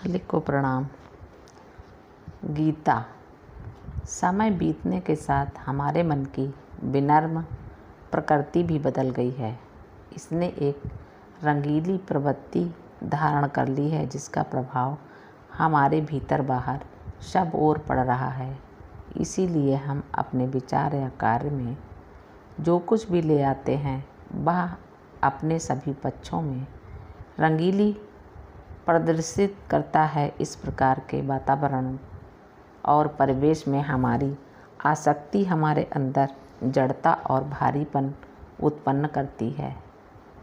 मालिक को प्रणाम। गीता। समय बीतने के साथ हमारे मन की विनम्र प्रकृति भी बदल गई है। इसने एक रंगीली प्रवृत्ति धारण कर ली है जिसका प्रभाव हमारे भीतर बाहर सब ओर पड़ रहा है। इसीलिए हम अपने विचार या कार्य में जो कुछ भी ले आते हैं वह अपने सभी पक्षों में रंगीली प्रदर्शित करता है। इस प्रकार के वातावरण और परिवेश में हमारी आसक्ति हमारे अंदर जड़ता और भारीपन उत्पन्न करती है।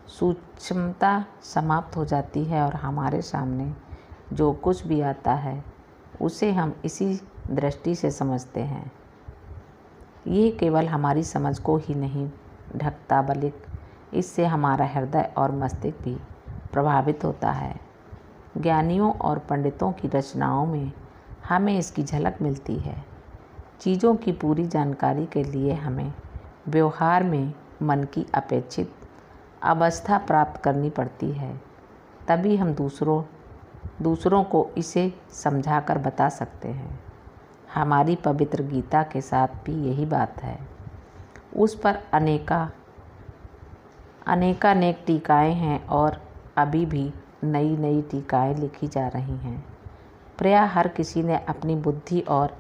सूक्ष्मता समाप्त हो जाती है और हमारे सामने जो कुछ भी आता है उसे हम इसी दृष्टि से समझते हैं। ये केवल हमारी समझ को ही नहीं ढकता बल्कि इससे हमारा हृदय और मस्तिष्क भी प्रभावित होता है। ज्ञानियों और पंडितों की रचनाओं में हमें इसकी झलक मिलती है। चीज़ों की पूरी जानकारी के लिए हमें व्यवहार में मन की अपेक्षित अवस्था प्राप्त करनी पड़ती है, तभी हम दूसरों को इसे समझाकर बता सकते हैं। हमारी पवित्र गीता के साथ भी यही बात है। उस पर अनेकानेक टीकाएँ हैं और अभी भी नई नई टीकाएँ लिखी जा रही हैं। प्रायः हर किसी ने अपनी बुद्धि और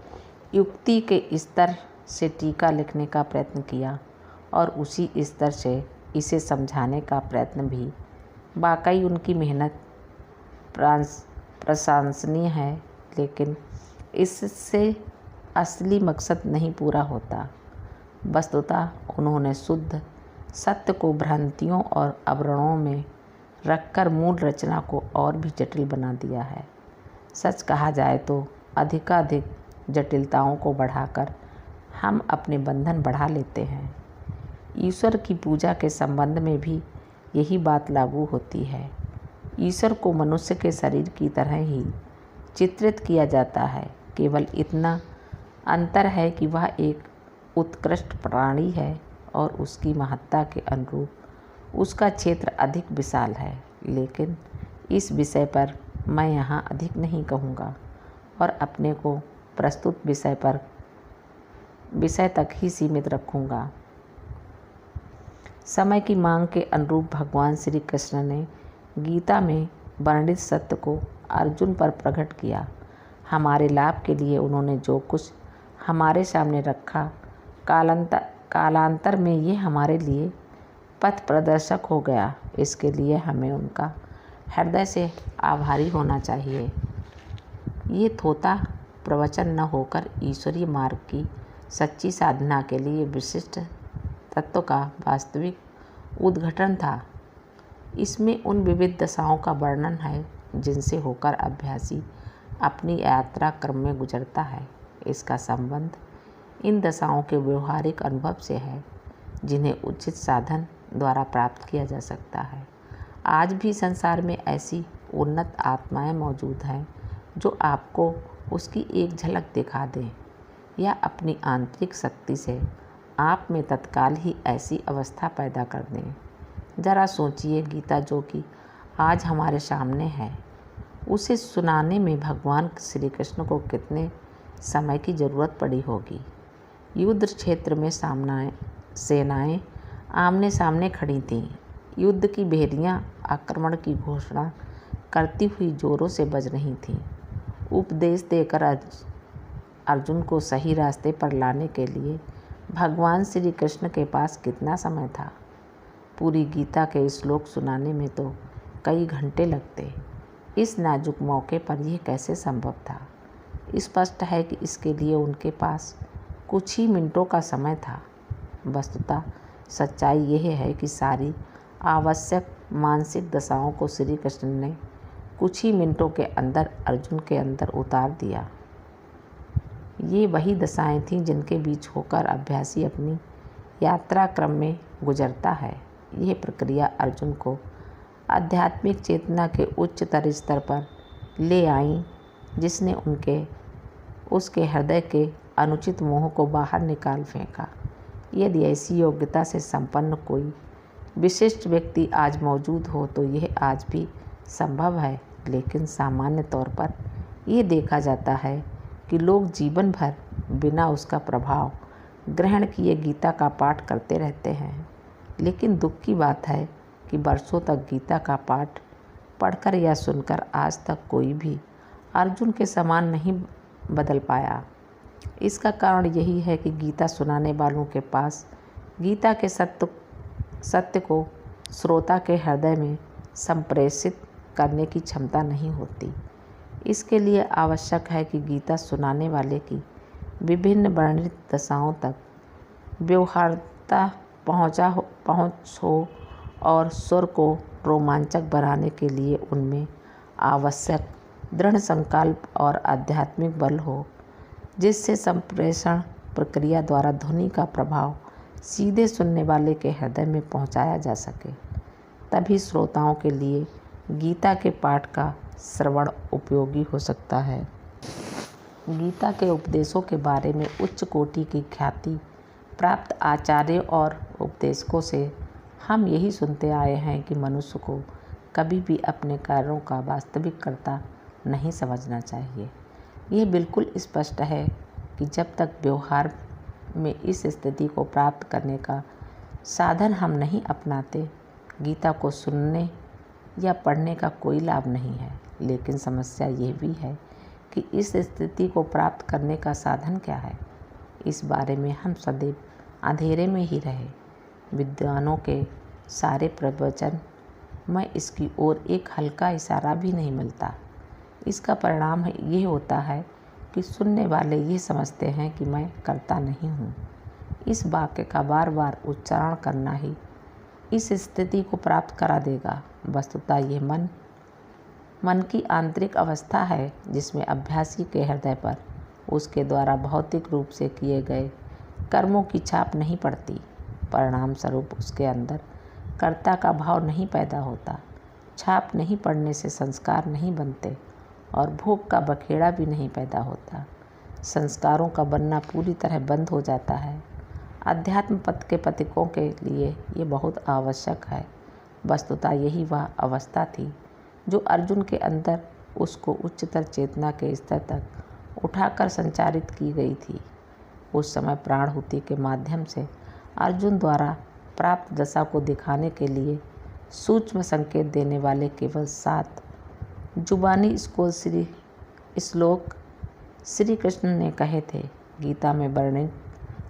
युक्ति के स्तर से टीका लिखने का प्रयत्न किया और उसी स्तर से इसे समझाने का प्रयत्न भी। वाकई उनकी मेहनत प्रशंसनीय है, लेकिन इससे असली मकसद नहीं पूरा होता। वस्तुतः उन्होंने शुद्ध सत्य को भ्रांतियों और आवरणों में रखकर मूल रचना को और भी जटिल बना दिया है। सच कहा जाए तो अधिकाधिक जटिलताओं को बढ़ाकर हम अपने बंधन बढ़ा लेते हैं। ईश्वर की पूजा के संबंध में भी यही बात लागू होती है। ईश्वर को मनुष्य के शरीर की तरह ही चित्रित किया जाता है, केवल इतना अंतर है कि वह एक उत्कृष्ट प्राणी है और उसकी महत्ता के अनुरूप उसका क्षेत्र अधिक विशाल है। लेकिन इस विषय पर मैं यहाँ अधिक नहीं कहूँगा और अपने को प्रस्तुत विषय तक ही सीमित रखूँगा। समय की मांग के अनुरूप भगवान श्री कृष्ण ने गीता में वर्णित सत्य को अर्जुन पर प्रकट किया। हमारे लाभ के लिए उन्होंने जो कुछ हमारे सामने रखा, कालांतर में ये हमारे लिए पथ प्रदर्शक हो गया। इसके लिए हमें उनका हृदय से आभारी होना चाहिए। ये थोथा प्रवचन न होकर ईश्वरीय मार्ग की सच्ची साधना के लिए विशिष्ट तत्व का वास्तविक उद्घाटन था। इसमें उन विविध दशाओं का वर्णन है जिनसे होकर अभ्यासी अपनी यात्रा क्रम में गुजरता है। इसका संबंध इन दशाओं के व्यवहारिक अनुभव से है जिन्हें उचित साधन द्वारा प्राप्त किया जा सकता है। आज भी संसार में ऐसी उन्नत आत्माएं मौजूद हैं जो आपको उसकी एक झलक दिखा दें या अपनी आंतरिक शक्ति से आप में तत्काल ही ऐसी अवस्था पैदा कर दें। ज़रा सोचिए, गीता जो कि आज हमारे सामने है, उसे सुनाने में भगवान श्री कृष्ण को कितने समय की ज़रूरत पड़ी होगी। युद्ध क्षेत्र में सेनाएं आमने सामने खड़ी थीं। युद्ध की भेरियां आक्रमण की घोषणा करती हुई जोरों से बज रही थीं। उपदेश देकर अर्जुन को सही रास्ते पर लाने के लिए भगवान श्री कृष्ण के पास कितना समय था। पूरी गीता के श्लोक सुनाने में तो कई घंटे लगते। इस नाजुक मौके पर यह कैसे संभव था? स्पष्ट है कि इसके लिए उनके पास कुछ ही मिनटों का समय था। वस्तुतः सच्चाई यह है कि सारी आवश्यक मानसिक दशाओं को श्री कृष्ण ने कुछ ही मिनटों के अंदर अर्जुन के अंदर उतार दिया। ये वही दशाएं थीं जिनके बीच होकर अभ्यासी अपनी यात्रा क्रम में गुजरता है। यह प्रक्रिया अर्जुन को आध्यात्मिक चेतना के उच्चतर स्तर पर ले आई, जिसने उसके हृदय के अनुचित मोह को बाहर निकाल फेंका। यदि ऐसी योग्यता से संपन्न कोई विशिष्ट व्यक्ति आज मौजूद हो तो यह आज भी संभव है लेकिन सामान्य तौर पर ये देखा जाता है कि लोग जीवन भर बिना उसका प्रभाव ग्रहण किए गीता का पाठ करते रहते हैं। लेकिन दुख की बात है कि वर्षों तक गीता का पाठ पढ़कर या सुनकर आज तक कोई भी अर्जुन के समान नहीं बदल पाया। इसका कारण यही है कि गीता सुनाने वालों के पास गीता के सत्य को श्रोता के हृदय में संप्रेषित करने की क्षमता नहीं होती। इसके लिए आवश्यक है कि गीता सुनाने वाले की विभिन्न वर्णित दशाओं तक व्यवहार्यता पहुँच हो और स्वर को रोमांचक बनाने के लिए उनमें आवश्यक दृढ़ संकल्प और आध्यात्मिक बल हो, जिससे संप्रेषण प्रक्रिया द्वारा ध्वनि का प्रभाव सीधे सुनने वाले के हृदय में पहुंचाया जा सके। तभी श्रोताओं के लिए गीता के पाठ का श्रवण उपयोगी हो सकता है। गीता के उपदेशों के बारे में उच्च कोटि की ख्याति प्राप्त आचार्यों और उपदेशकों से हम यही सुनते आए हैं कि मनुष्य को कभी भी अपने कार्यों का वास्तविक कर्ता नहीं समझना चाहिए। ये बिल्कुल स्पष्ट है कि जब तक व्यवहार में इस स्थिति को प्राप्त करने का साधन हम नहीं अपनाते, गीता को सुनने या पढ़ने का कोई लाभ नहीं है। लेकिन समस्या ये भी है कि इस स्थिति को प्राप्त करने का साधन क्या है। इस बारे में हम सदैव अंधेरे में ही रहे। विद्वानों के सारे प्रवचन में इसकी ओर एक हल्का इशारा भी नहीं मिलता। इसका परिणाम ये होता है कि सुनने वाले ये समझते हैं कि मैं करता नहीं हूँ। इस वाक्य का बार बार उच्चारण करना ही इस स्थिति को प्राप्त करा देगा। वस्तुतः ये मन की आंतरिक अवस्था है जिसमें अभ्यासी के हृदय पर उसके द्वारा भौतिक रूप से किए गए कर्मों की छाप नहीं पड़ती। परिणाम स्वरूप उसके अंदर कर्ता का भाव नहीं पैदा होता। छाप नहीं पड़ने से संस्कार नहीं बनते और भोग का बखेड़ा भी नहीं पैदा होता। संस्कारों का बनना पूरी तरह बंद हो जाता है। अध्यात्म पथ के पथिकों के लिए ये बहुत आवश्यक है। वस्तुतः यही वह अवस्था थी जो अर्जुन के अंदर उसको उच्चतर चेतना के स्तर तक उठाकर संचारित की गई थी। उस समय प्राणाहुति के माध्यम से अर्जुन द्वारा प्राप्त दशा को दिखाने के लिए सूक्ष्म संकेत देने वाले केवल 7 जुबानी श्लोक श्री कृष्ण ने कहे थे। गीता में वर्णित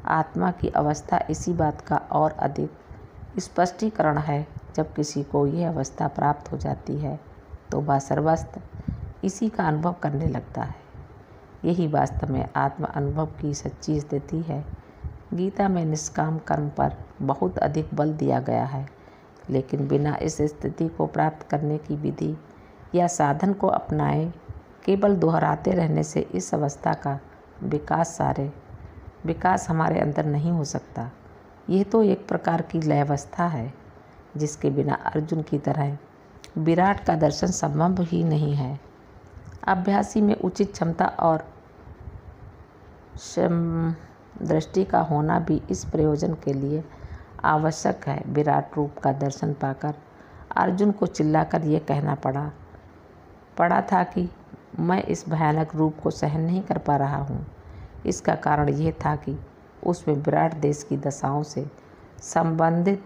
आत्मा की अवस्था इसी बात का और अधिक स्पष्टीकरण है। जब किसी को यह अवस्था प्राप्त हो जाती है तो वह सर्वस्व इसी का अनुभव करने लगता है। यही वास्तव में आत्म अनुभव की सच्ची स्थिति है। गीता में निष्काम कर्म पर बहुत अधिक बल दिया गया है, लेकिन बिना इस स्थिति को प्राप्त करने की विधि या साधन को अपनाए केवल दोहराते रहने से इस अवस्था का विकास हमारे अंदर नहीं हो सकता। यह तो एक प्रकार की लयावस्था है जिसके बिना अर्जुन की तरह विराट का दर्शन संभव ही नहीं है। अभ्यासी में उचित क्षमता और दृष्टि का होना भी इस प्रयोजन के लिए आवश्यक है। विराट रूप का दर्शन पाकर अर्जुन को चिल्लाकर ये कहना पड़ा था कि मैं इस भयानक रूप को सहन नहीं कर पा रहा हूँ। इसका कारण यह था कि उसमें विराट देश की दशाओं से संबंधित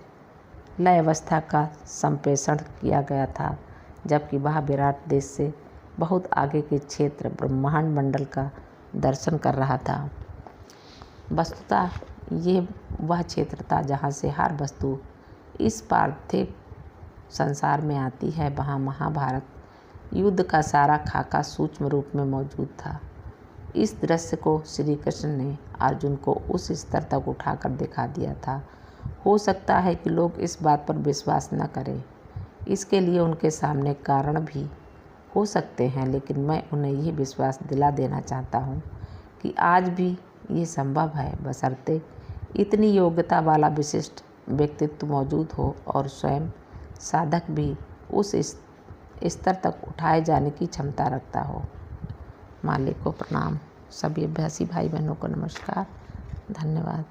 लय अवस्था का संप्रेषण किया गया था, जबकि वह विराट देश से बहुत आगे के क्षेत्र ब्रह्मांड मंडल का दर्शन कर रहा था। वस्तुतः ये वह क्षेत्र था जहाँ से हर वस्तु इस पार्थिव संसार में आती है। वहाँ महाभारत युद्ध का सारा खाका सूक्ष्म रूप में मौजूद था। इस दृश्य को श्री कृष्ण ने अर्जुन को उस स्तर तक उठाकर दिखा दिया था। हो सकता है कि लोग इस बात पर विश्वास न करें, इसके लिए उनके सामने कारण भी हो सकते हैं, लेकिन मैं उन्हें यह विश्वास दिला देना चाहता हूँ कि आज भी ये संभव है, बशर्ते इतनी योग्यता वाला विशिष्ट व्यक्तित्व मौजूद हो और स्वयं साधक भी उस स्तर तक उठाए जाने की क्षमता रखता हो। मालिक को प्रणाम। सभी अभ्यासी भाई बहनों को नमस्कार। धन्यवाद।